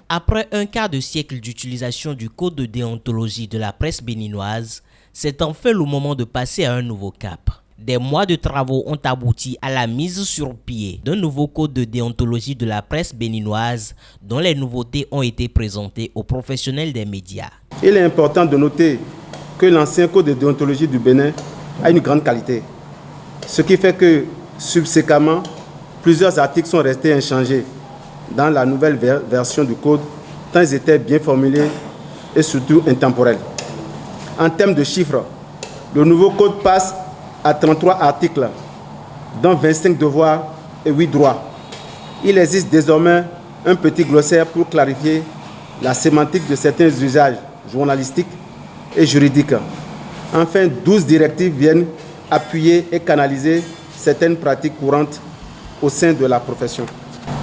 Après un quart de siècle d'utilisation du code de déontologie de la presse béninoise, c'est enfin le moment de passer à un nouveau cap. Des mois de travaux ont abouti à la mise sur pied d'un nouveau code de déontologie de la presse béninoise dont les nouveautés ont été présentées aux professionnels des médias. Il est important de noter que l'ancien code de déontologie du Bénin a une grande qualité, ce qui fait que subséquemment, plusieurs articles sont restés inchangés dans la nouvelle version du code, tant ils étaient bien formulés et surtout intemporels. En termes de chiffres, le nouveau code passe à 33 articles, dont 25 devoirs et 8 droits. Il existe désormais un petit glossaire pour clarifier la sémantique de certains usages journalistiques et juridiques. Enfin, 12 directives viennent appuyer et canaliser certaines pratiques courantes au sein de la profession.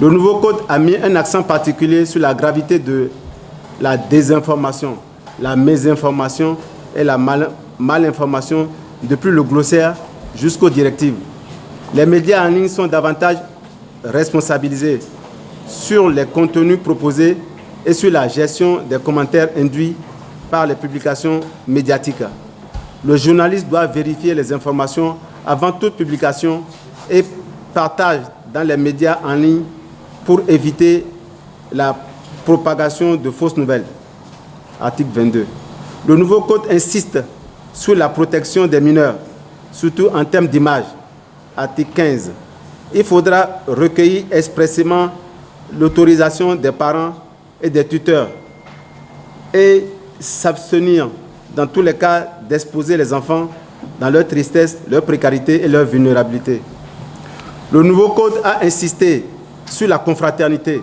Le nouveau code a mis un accent particulier sur la gravité de la désinformation, la mésinformation et la malinformation depuis le glossaire jusqu'aux directives. Les médias en ligne sont davantage responsabilisés sur les contenus proposés et sur la gestion des commentaires induits par les publications médiatiques. Le journaliste doit vérifier les informations avant toute publication et partage dans les médias en ligne pour éviter la propagation de fausses nouvelles. Article 22. Le nouveau code insiste sur la protection des mineurs, surtout en termes d'image. Article 15. Il faudra recueillir expressément l'autorisation des parents et des tuteurs et s'abstenir dans tous les cas d'exposer les enfants dans leur tristesse, leur précarité et leur vulnérabilité. Le nouveau code a insisté sur la confraternité,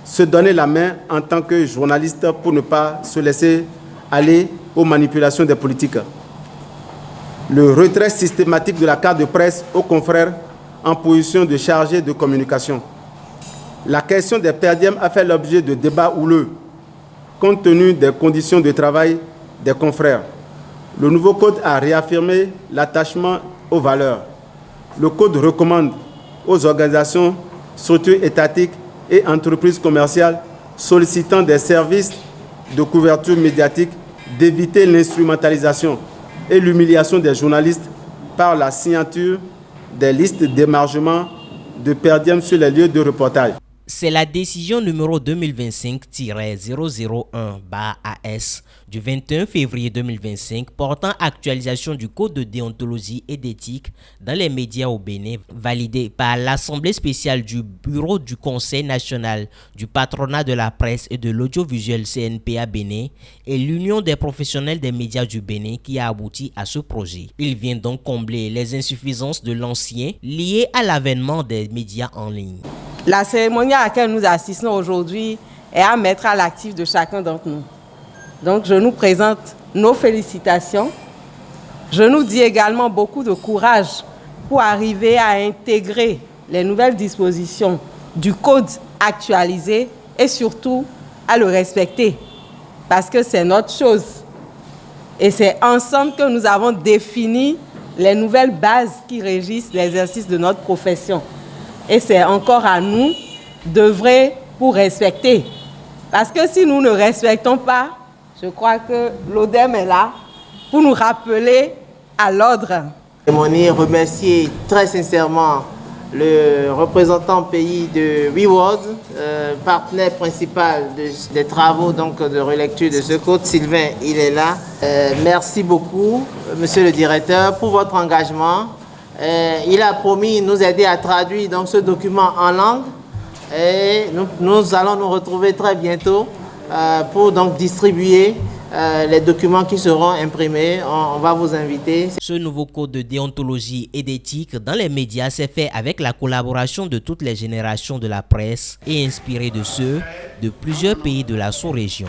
se donner la main en tant que journaliste pour ne pas se laisser aller aux manipulations des politiques. Le retrait systématique de la carte de presse aux confrères en position de chargé de communication. La question des perdièmes a fait l'objet de débats houleux, compte tenu des conditions de travail des confrères. Le nouveau code a réaffirmé l'attachement aux valeurs. Le code recommande aux organisations, structures étatiques et entreprises commerciales sollicitant des services de couverture médiatique d'éviter l'instrumentalisation et l'humiliation des journalistes par la signature des listes d'émargement de perdièmes sur les lieux de reportage. C'est la décision numéro 2025-001-AS du 21 février 2025 portant actualisation du code de déontologie et d'éthique dans les médias au Bénin, validée par l'Assemblée spéciale du Bureau du Conseil national du patronat de la presse et de l'audiovisuel CNPA Bénin et l'Union des professionnels des médias du Bénin qui a abouti à ce projet. Il vient donc combler les insuffisances de l'ancien liées à l'avènement des médias en ligne. La cérémonie à laquelle nous assistons aujourd'hui est à mettre à l'actif de chacun d'entre nous. Donc je nous présente nos félicitations. Je nous dis également beaucoup de courage pour arriver à intégrer les nouvelles dispositions du code actualisé et surtout à le respecter. Parce que c'est notre chose. Et c'est ensemble que nous avons défini les nouvelles bases qui régissent l'exercice de notre profession. Et c'est encore à nous d'œuvrer pour respecter. Parce que si nous ne respectons pas, je crois que l'ODEM est là pour nous rappeler à l'ordre. Je remercier très sincèrement le représentant pays de WeWorld, partenaire principal des travaux donc, de relecture de ce code. Sylvain, il est là. Merci beaucoup, monsieur le directeur, pour votre engagement. Il a promis de nous aider à traduire donc, ce document en langue et nous allons nous retrouver très bientôt pour donc, distribuer les documents qui seront imprimés. On va vous inviter. Ce nouveau code de déontologie et d'éthique dans les médias s'est fait avec la collaboration de toutes les générations de la presse et inspiré de ceux de plusieurs pays de la sous-région.